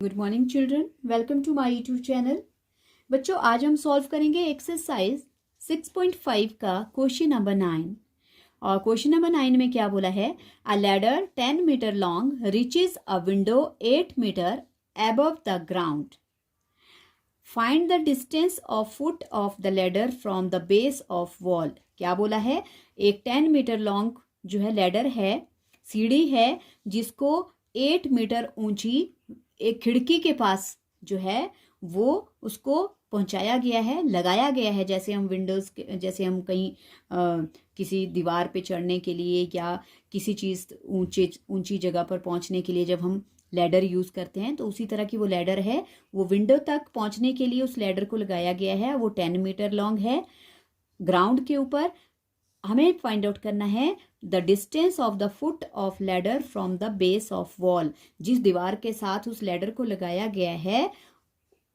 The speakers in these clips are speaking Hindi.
Good morning children, welcome to my YouTube channel. बच्चों, आज हम सॉल्व करेंगे एक्सरसाइज 6.5 का क्वेश्चन नंबर 9। और क्वेश्चन नंबर 9 में क्या बोला है? A ladder 10 metre long reaches a window 8 metre above the ground. Find the distance of foot of the ladder from the base of wall. क्या बोला है? एक 10 मीटर लॉन्ग जो है लैडर है, सीढ़ी है, जिसको 8 मीटर ऊंची एक खिड़की के पास जो है वो उसको पहुंचाया गया है, लगाया गया है। जैसे हम विंडोज जैसे हम कहीं किसी दीवार पे चढ़ने के लिए या किसी चीज़ ऊंची जगह पर पहुंचने के लिए जब हम लैडर यूज़ करते हैं, तो उसी तरह की वो लैडर है। वो विंडो तक पहुंचने के लिए उस लैडर को लगाया गया है। वो 10 मीटर लॉन्ग है ग्राउंड के ऊपर। हमें फाइंड आउट करना है the distance of the foot of ladder from the base of wall. जिस दीवार के साथ उस लैडर को लगाया गया है,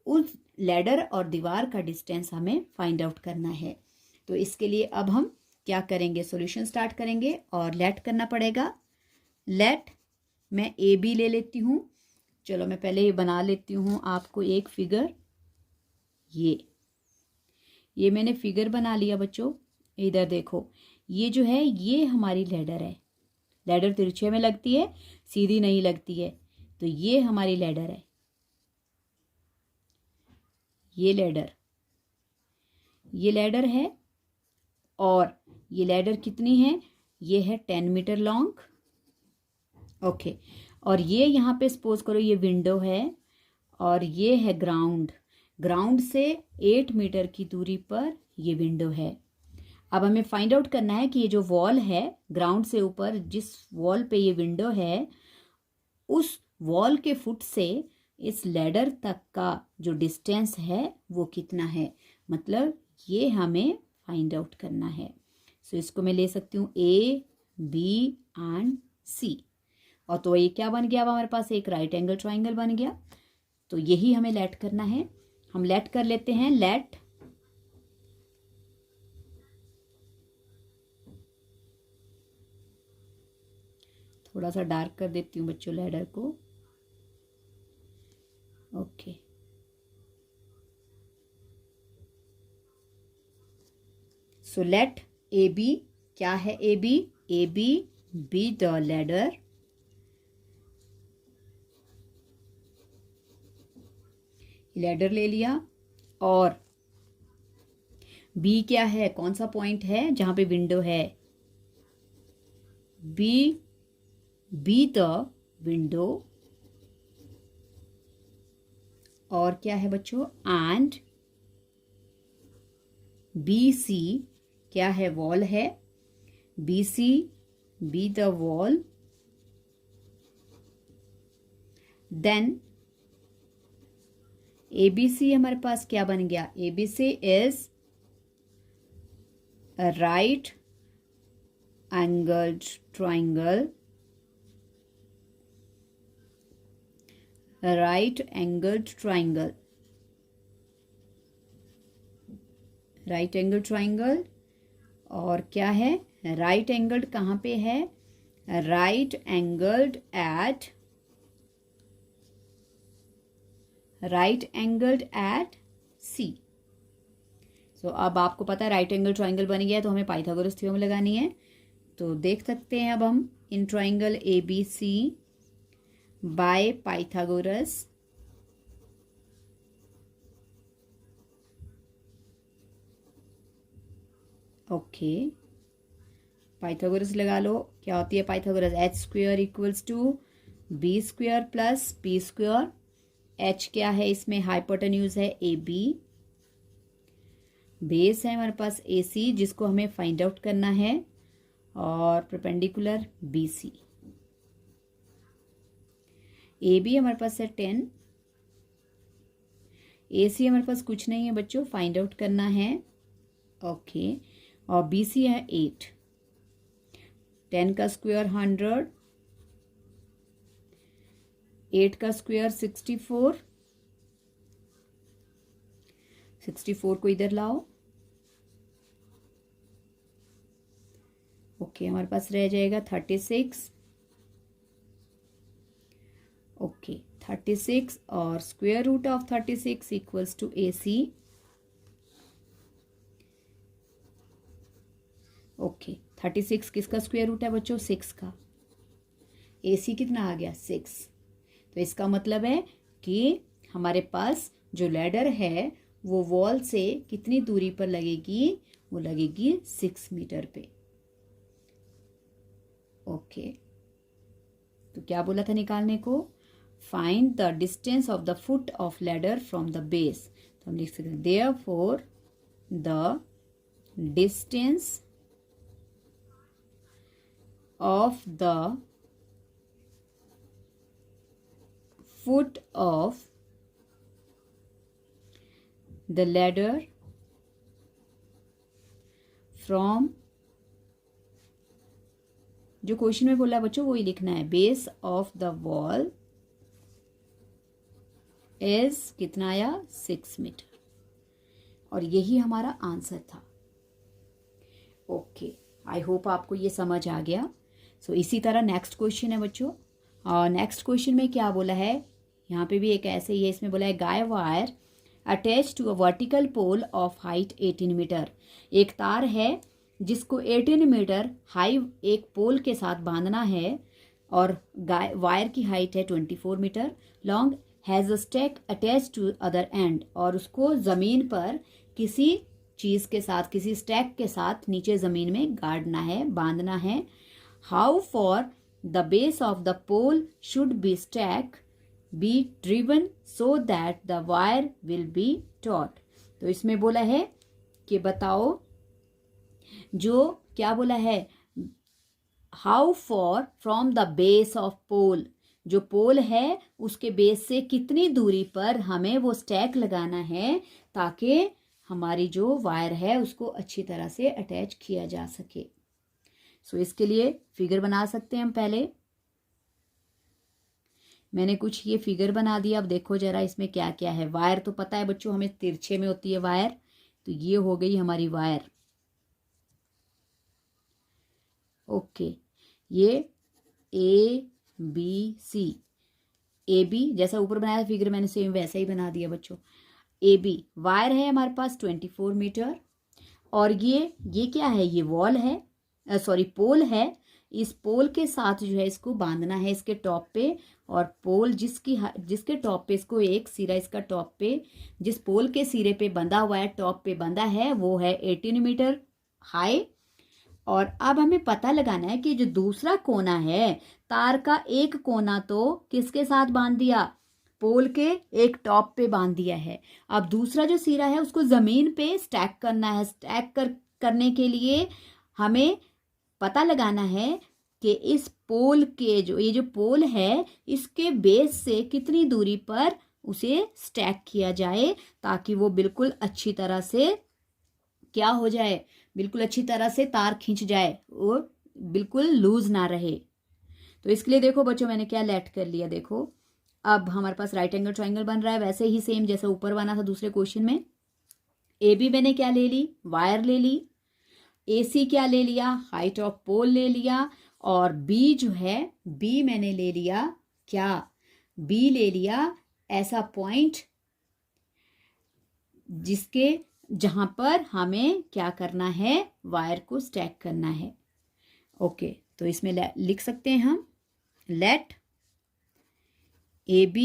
उस लैडर और दीवार का डिस्टेंस हमें फाइंड आउट करना है। तो इसके लिए अब हम क्या करेंगे? सॉल्यूशन स्टार्ट करेंगे और लेट करना पड़ेगा। लेट मैं ए बी ले लेती हूँ। चलो मैं पहले ये बना लेती हूँ आपको एक फिगर। ये मैंने फिगर बना लिया बच्चों। इधर देखो, ये जो है ये हमारी लैडर है। लैडर तिरछे में लगती है, सीधी नहीं लगती है। तो ये हमारी लैडर है। ये लैडर है। और ये लैडर कितनी है? ये है 10 मीटर लॉन्ग। ओके। और ये यहाँ पे सपोज करो ये विंडो है और ये है ग्राउंड। ग्राउंड से 8 मीटर की दूरी पर ये विंडो है। अब हमें फाइंड आउट करना है कि ये जो वॉल है ग्राउंड से ऊपर, जिस वॉल पे ये विंडो है, उस वॉल के फुट से इस लैडर तक का जो डिस्टेंस है वो कितना है। मतलब ये हमें फाइंड आउट करना है। सो इसको मैं ले सकती हूँ ए बी एंड सी। और तो ये क्या बन गया? अब हमारे पास एक राइट एंगल ट्राइंगल बन गया। तो यही हमें लेट करना है। हम लेट कर लेते हैं। लेट थोड़ा सा डार्क कर देती हूँ बच्चों लैडर को। Okay. So let A B, क्या है A B? A B be the ladder ladder ले लिया। और बी क्या है? कौन सा पॉइंट है जहां पे विंडो है? Be the window. और क्या है बच्चों? एंड बी सी क्या है? वॉल है। B C be the wall. Then ABC हमारे पास क्या बन गया? ABC is a right angled triangle. A right angled triangle. Right angle triangle. और क्या है? राइट एंगल्ड कहाँ पे है? Right angled at C. So अब आपको पता है राइट एंगल ट्राइंगल बन गया, तो हमें पाइथागोरस थ्योरम लगानी है। तो देख सकते हैं अब हम in triangle A B C by Pythagoras. Okay, Pythagoras लगा लो। क्या होती है Pythagoras? H square equals to B square plus P square. H क्या है? इसमें हाइपोटेन्यूज है ए बी। बेस है हमारे पास ए सी, जिसको हमें फाइंड आउट करना है। और perpendicular B C. A B हमारे पास है 10। ए सी हमारे पास कुछ नहीं है बच्चों, फाइंड आउट करना है। ओके। और बी सी है 8। 10 का स्क्वायर 100, 8 का स्क्वायर 64। 64 को इधर लाओ। ओके, हमारे पास रह जाएगा 36। ओके, 36 और square root of 36 equals to AC। Okay, 36 किसका स्क्वायर रूट है बच्चों? 6 का। AC कितना आ गया? 6। तो इसका मतलब है कि हमारे पास जो लैडर है वो वॉल से कितनी दूरी पर लगेगी? वो लगेगी 6 मीटर पे। ओके, तो क्या बोला था निकालने को? Find the distance of the foot of ladder from the base. तो हम लिख सकते हैं therefore the distance of the foot of the ladder from, जो क्वेश्चन में बोला बच्चों वही लिखना है, base of the wall is कितना आया? 6 मीटर। और यही हमारा आंसर था। ओके, आई होप आपको ये समझ आ गया। सो इसी तरह नेक्स्ट क्वेश्चन है बच्चों। और नेक्स्ट क्वेश्चन में क्या बोला है? यहाँ पे भी एक ऐसे ही है, इसमें बोला है guy wire attached to a vertical pole of height 18 metre. एक तार है जिसको 18 मीटर हाई एक पोल के साथ बांधना है और वायर की हाइट है 24 metre long, has a stack attach to other end, और उसको ज़मीन पर किसी चीज़ के साथ, किसी स्टैक के साथ नीचे ज़मीन में गाड़ना है, बांधना है। How for the base of the pole should be stake be driven so that the wire will be taut. तो इसमें बोला है कि बताओ, जो क्या बोला है, how far from the base of pole, जो पोल है उसके बेस से कितनी दूरी पर हमें वो स्टैक लगाना है ताकि हमारी जो वायर है उसको अच्छी तरह से अटैच किया जा सके। सो इसके लिए फिगर बना सकते हैं हम। पहले मैंने कुछ ये फिगर बना दिया। अब देखो जरा इसमें क्या क्या है। वायर तो पता है बच्चों हमें तिरछे में होती है वायर, तो ये हो गई हमारी वायर। ओके, ये ABC, AB जैसा ऊपर बनाया फिगर मैंने सेम वैसा ही बना दिया बच्चों। AB वायर है हमारे पास 24 मीटर, और ये क्या है? ये वॉल है, सॉरी पोल है। इस पोल के साथ जो है इसको बांधना है इसके टॉप पे, और पोल जिसके टॉप पे इसको एक सिरा, इसका टॉप पे जिस पोल के सिरे पे बंधा हुआ है, टॉप पे बंधा है, वो है 18 मीटर हाई। और अब हमें पता लगाना है कि जो दूसरा कोना है, तार का एक कोना तो किसके साथ बांध दिया? पोल के एक टॉप पे बांध दिया है। अब दूसरा जो सिरा है उसको जमीन पे स्टैक करना है। करने के लिए हमें पता लगाना है कि इस पोल के ये जो पोल है इसके बेस से कितनी दूरी पर उसे स्टैक किया जाए ताकि वो बिल्कुल अच्छी तरह से क्या हो जाए, बिल्कुल अच्छी तरह से तार खींच जाए और बिल्कुल लूज ना रहे। तो इसके लिए देखो बच्चों मैंने क्या लेट कर लिया। देखो अब हमारे पास राइट एंगल ट्राइंगल बन रहा है, वैसे ही सेम जैसे ऊपर बना था दूसरे क्वेश्चन में। AB मैंने क्या ले ली? वायर ले ली। AC क्या ले लिया? हाइट ऑफ पोल ले लिया। और B जो है, B मैंने ले लिया क्या? B ले लिया ऐसा पॉइंट जहां पर हमें क्या करना है? वायर को स्टैक करना है। ओके, तो इसमें लिख सकते हैं हम, late AB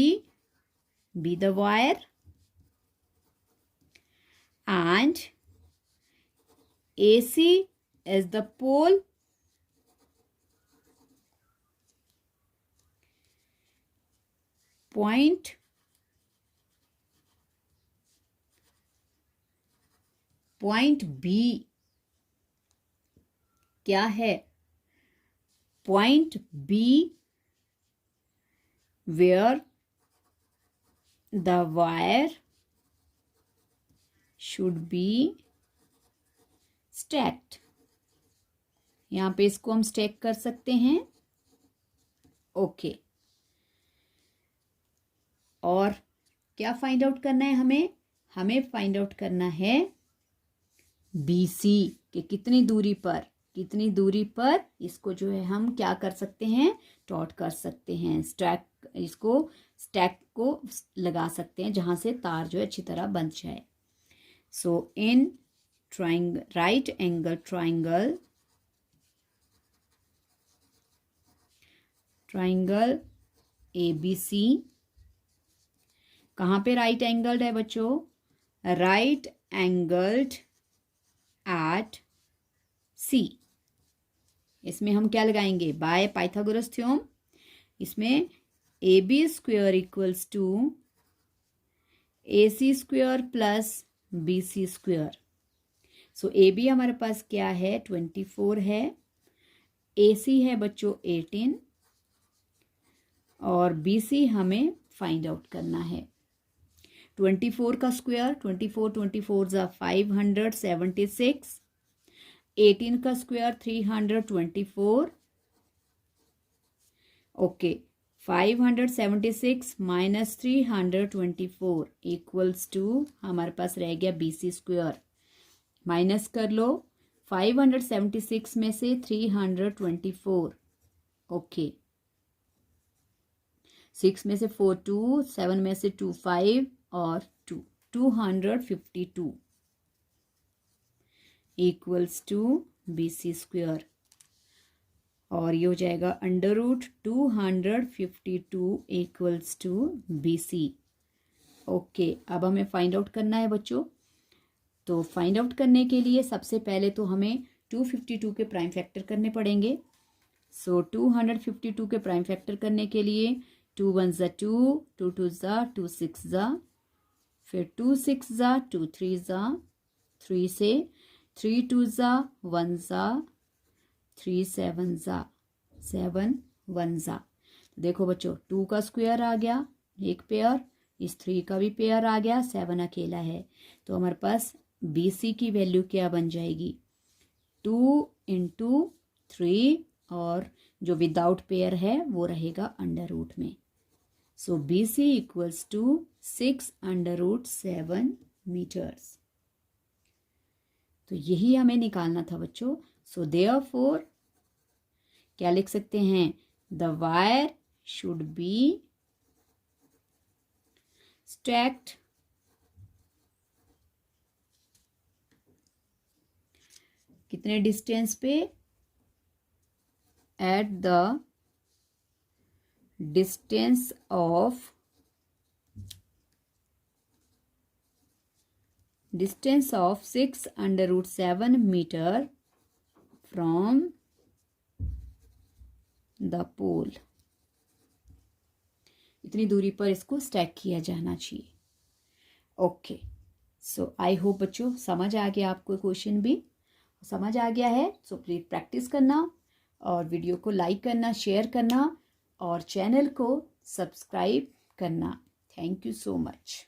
be the wire and AC is the pole point B क्या है? Point B where the wire should be stacked। यहां पे इसको हम स्टैक कर सकते हैं। ओके, और क्या फाइंड आउट करना है हमें? हमें फाइंड आउट करना है BC के कितनी दूरी पर इसको जो है हम क्या कर सकते हैं? टॉट कर सकते हैं, स्टैक इसको स्टैक को लगा सकते हैं जहाँ से तार जो है अच्छी तरह बंध जाए। So in right angle triangle ABC, कहाँ पे राइट एंगल्ड है बच्चों? Right angled at C। इसमें हम क्या लगाएंगे? By Pythagoras theorem. इसमें AB square equals to AC square plus BC square. So AB हमारे पास क्या है? 24 है। AC है बच्चों 18 और BC हमें फाइंड आउट करना है। 24 का स्क्वायर 24 जा 576, 18 का square 324। Okay, 576 minus 324 equals to हमारे पास रह गया BC स्क्वायर। माइनस कर लो 576 में से 324। ओके, 6 में से 4 2, 7 में से 2 5 और 2 252 इक्वल्स टू BC स्क्वायर। और ये हो जाएगा under root 252 equals to BC। Okay, अब हमें फाइंड आउट करना है बच्चों। तो फाइंड आउट करने के लिए सबसे पहले तो हमें 252 के प्राइम फैक्टर करने पड़ेंगे। सो 252 के प्राइम फैक्टर करने के लिए 2 1 जा 2, 2 2 जा 2 6 जा, फिर 2 6 जा 2 3 जा 3 से 3 2 जा 1 जा 3 7 जा 7 1 जा। देखो बच्चों 2 का स्क्वायर आ गया एक पेयर, इस 3 का भी पेयर आ गया, 7 अकेला है। तो हमारे पास BC की वैल्यू क्या बन जाएगी? 2 इंटू 3 और जो विदाउट पेयर है वो रहेगा अंडर रूट में। So BC equals to 6 under root 7 metres. तो यही हमें निकालना था बच्चों। सो देयरफॉर क्या लिख सकते हैं? The wire should be stacked कितने डिस्टेंस पे? At the distance of 6 under root 7 metre from the pole. इतनी दूरी पर इसको स्टैक किया जाना चाहिए। ओके, सो आई होप बच्चों समझ आ गया आपको, क्वेश्चन भी समझ आ गया है। सो प्लीज प्रैक्टिस करना और वीडियो को लाइक करना, शेयर करना और चैनल को सब्सक्राइब करना। Thank you so much.